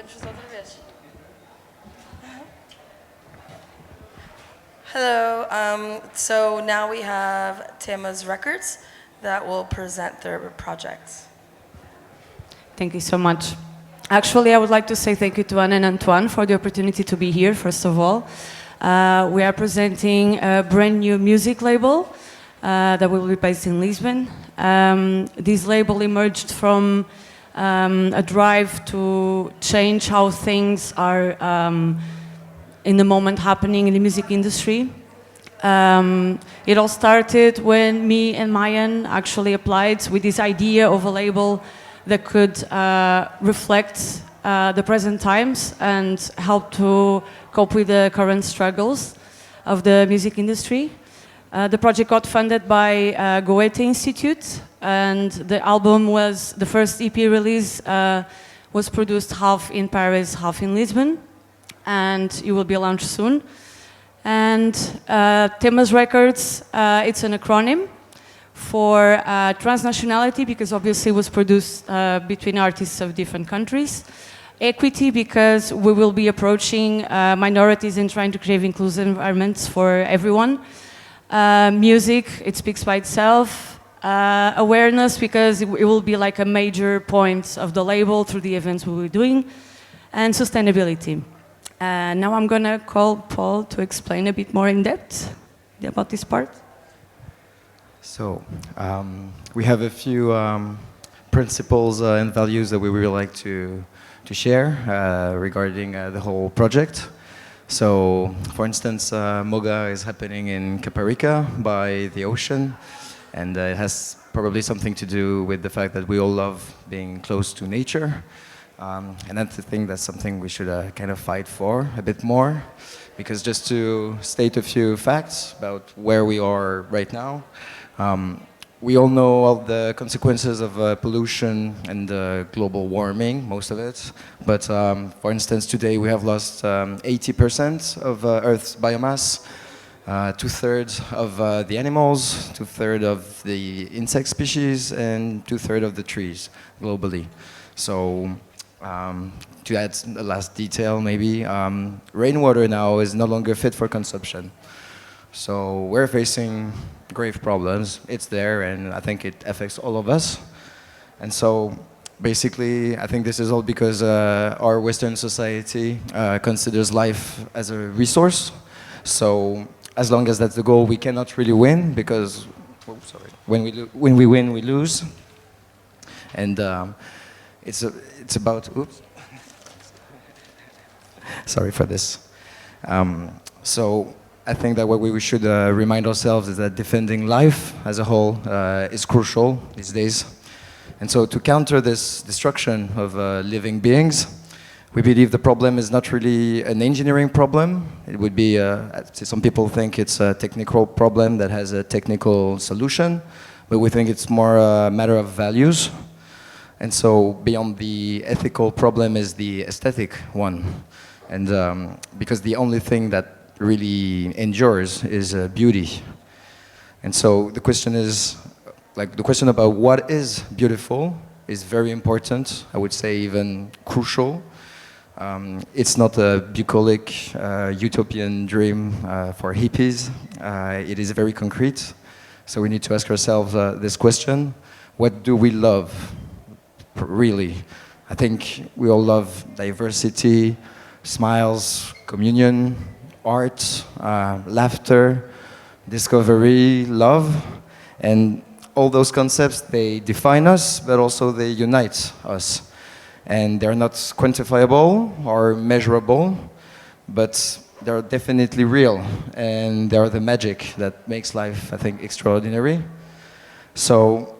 Podemos fazer outra vez. Hello, so now we have TEMAS Records that will present their projects. Thank you so much. Actually, I would like to say thank you to Anne and Antoine for the opportunity to be here, first of all. We are presenting a brand new music label that will be based in Lisbon. This label emerged from a drive to change how things are in the moment happening in the music industry. It all started when me and Mayan actually applied with this idea of a label that could reflect the present times and help to cope with the current struggles of the music industry. The project got funded by Goethe Institute, and the album was, the first EP release was produced half in Paris, half in Lisbon, and it will be launched soon. And TEMAS Records, it's an acronym for Transnationality, because obviously it was produced between artists of different countries. Equity, because we will be approaching minorities and trying to create inclusive environments for everyone. Music, it speaks by itself. Awareness, because it will be like a major point of the label through the events we'll be doing. And sustainability. Now I'm going to call Paul to explain a bit more in depth about this part. So, we have a few principles and values that we would like to share regarding the whole project. So, for instance, Moga is happening in Caparica by the ocean, and it has probably something to do with the fact that we all love being close to nature. And that's the thing, that's something we should kind of fight for a bit more, because just to state a few facts about where we are right now, we all know all the consequences of pollution and global warming, most of it. But for instance, today we have lost 80% of Earth's biomass, 2/3 of the animals, 2/3 of the insect species, and 2/3 of the trees globally. So to add the last detail, maybe, rainwater now is no longer fit for consumption. So we're facing grave problems. It's there, and I think it affects all of us. And so basically, I think this is all because our Western society considers life as a resource. So as long as that's the goal, we cannot really win, because when we win, we lose. And it's about, oops, sorry for this. So I think that what we should remind ourselves is that defending life as a whole is crucial these days. And so to counter this destruction of living beings, we believe the problem is not really an engineering problem. It would be, some people think it's a technical problem that has a technical solution, but we think it's more a matter of values. And so beyond the ethical problem is the aesthetic one. And because the only thing that really endures is beauty. And so the question is, like, the question about what is beautiful is very important, I would say even crucial. It's not a bucolic utopian dream for hippies. It is very concrete. So we need to ask ourselves this question: what do we love, really? I think we all love diversity, smiles, communion, art, laughter, discovery, love, and all those concepts, they define us, but also they unite us. And they're not quantifiable or measurable, but they're definitely real, and they're the magic that makes life, I think, extraordinary. So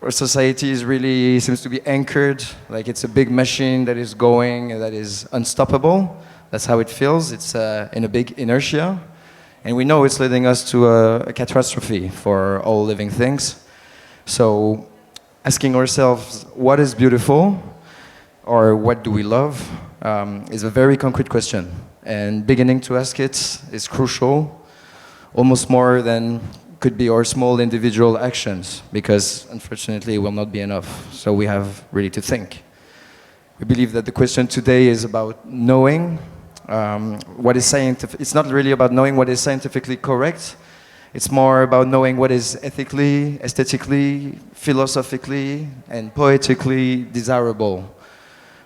our society is really seems to be anchored, like it's a big machine that is going, that is unstoppable. That's how it feels. It's in a big inertia. And we know it's leading us to a catastrophe for all living things. So asking ourselves, what is beautiful, or what do we love, is a very concrete question. And beginning to ask it is crucial, almost more than could be our small individual actions, because unfortunately it will not be enough. So we have really to think. We believe that the question today is about knowing what is scientific. It's not really about knowing what is scientifically correct. It's more about knowing what is ethically, aesthetically, philosophically, and poetically desirable.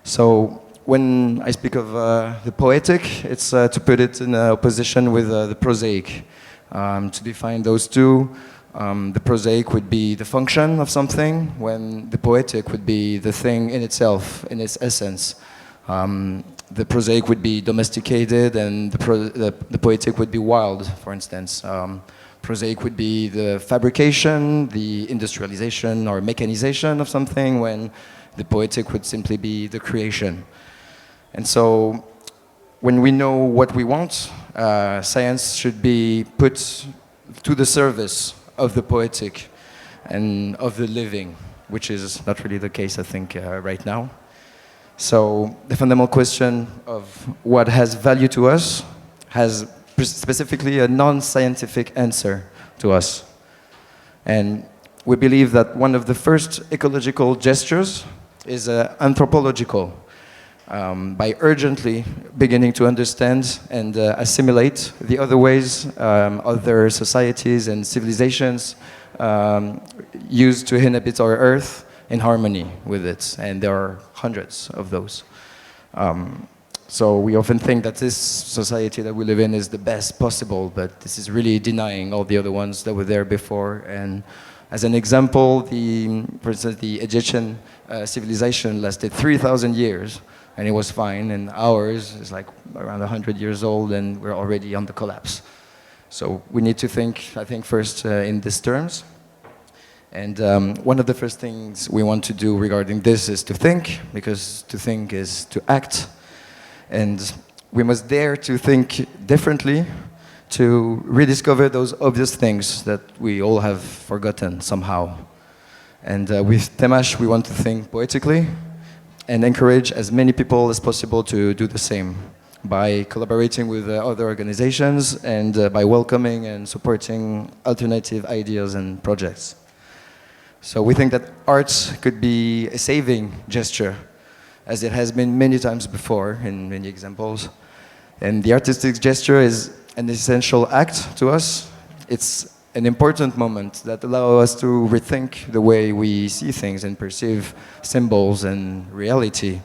So when I speak of the poetic, it's to put it in opposition with the prosaic. To define those two, the prosaic would be the function of something, when the poetic would be the thing in itself, in its essence. The prosaic would be domesticated, and the poetic would be wild, for instance. Prosaic would be the fabrication, the industrialization or mechanization of something, when the poetic would simply be the creation. And so, when we know what we want, science should be put to the service of the poetic and of the living, which is not really the case, I think, right now. So the fundamental question of what has value to us has specifically a non-scientific answer to us. And we believe that one of the first ecological gestures is anthropological. By urgently beginning to understand and assimilate the other ways other societies and civilizations use to inhabit our Earth in harmony with it. And there are hundreds of those. So we often think that this society that we live in is the best possible, but this is really denying all the other ones that were there before. And as an example, for instance, the Egyptian civilization lasted 3,000 years, and it was fine, and ours is like around 100 years old, and we're already on the collapse. So we need to think, I think, first in these terms. And one of the first things we want to do regarding this is to think, because to think is to act. And we must dare to think differently, to rediscover those obvious things that we all have forgotten somehow. And with TEMAS, we want to think poetically and encourage as many people as possible to do the same by collaborating with other organizations and by welcoming and supporting alternative ideas and projects. So we think that arts could be a saving gesture, as it has been many times before in many examples. And the artistic gesture is an essential act to us. It's an important moment that allows us to rethink the way we see things and perceive symbols and reality.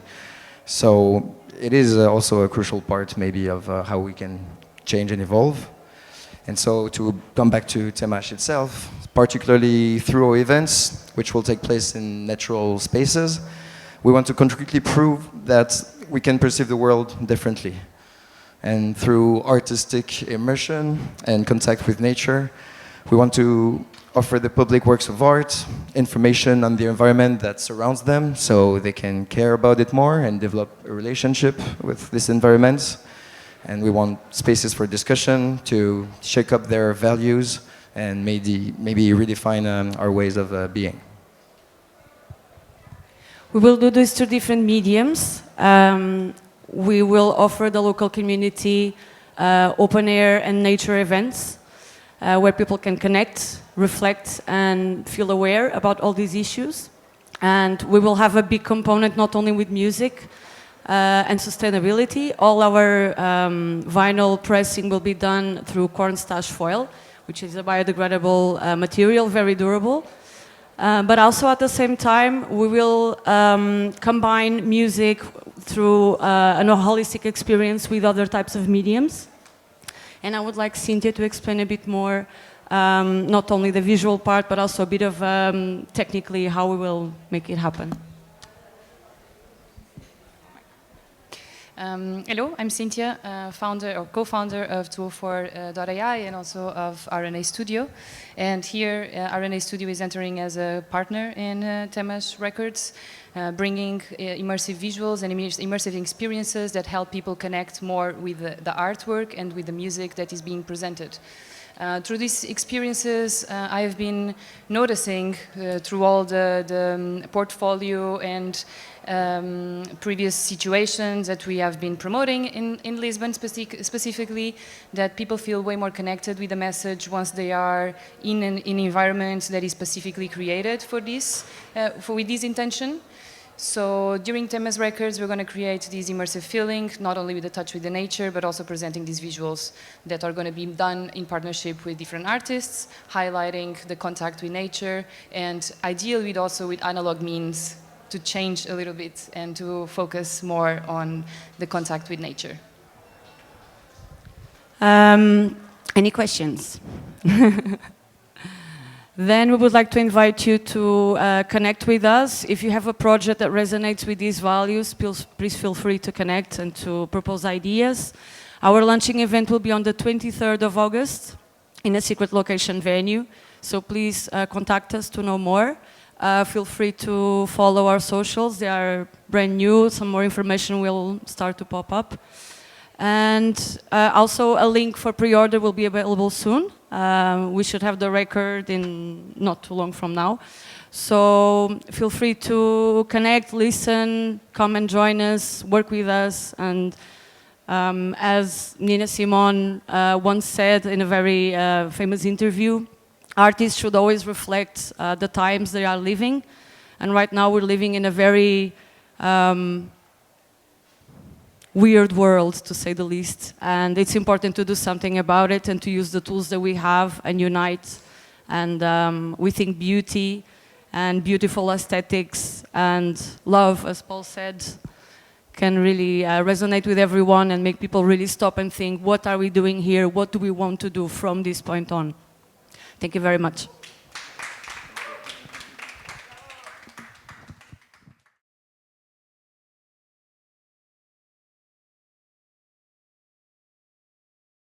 So it is also a crucial part maybe of how we can change and evolve. And so to come back to TEMAS itself, particularly through our events, which will take place in natural spaces, we want to concretely prove that we can perceive the world differently. And through artistic immersion and contact with nature, we want to offer the public works of art, information on the environment that surrounds them, so they can care about it more and develop a relationship with this environment. And we want spaces for discussion to shake up their values and maybe redefine our ways of being. We will do this through different mediums. We will offer the local community open air and nature events where people can connect, reflect, and feel aware about all these issues. And we will have a big component not only with music and sustainability. All our vinyl pressing will be done through cornstarch foil, which is a biodegradable material, very durable. But also at the same time, we will combine music through a holistic experience with other types of mediums. And I would like Cintia to explain a bit more, not only the visual part, but also a bit of technically how we will make it happen. Hello, I'm Cintia, founder or co-founder of 204.ai and also of RnA Studio. And here, RnA Studio is entering as a partner in TEMAS Records, bringing immersive visuals and immersive experiences that help people connect more with the artwork and with the music that is being presented. Through these experiences, I have been noticing through all the portfolio and previous situations that we have been promoting in Lisbon specifically, that people feel way more connected with the message once they are in an environment that is specifically created for this, with this intention. So during TEMAS Records, we're going to create this immersive feeling, not only with the touch with the nature, but also presenting these visuals that are going to be done in partnership with different artists, highlighting the contact with nature, and ideally also with analog means to change a little bit and to focus more on the contact with nature. Any questions? Then we would like to invite you to connect with us. If you have a project that resonates with these values, please feel free to connect and to propose ideas. Our launching event will be on the 23rd of August in a secret location venue. So please contact us to know more. Feel free to follow our socials. They are brand new. Some more information will start to pop up. And also a link for pre-order will be available soon. We should have the record in not too long from now. So feel free to connect, listen, come and join us, work with us. And as Nina Simone once said in a very famous interview, artists should always reflect the times they are living. And right now we're living in a very weird world, to say the least, and it's important to do something about it and to use the tools that we have and unite. And we think beauty and beautiful aesthetics and love, as Paul said, can really resonate with everyone and make people really stop and think, what are we doing here? What do we want to do from this point on? Thank you very much.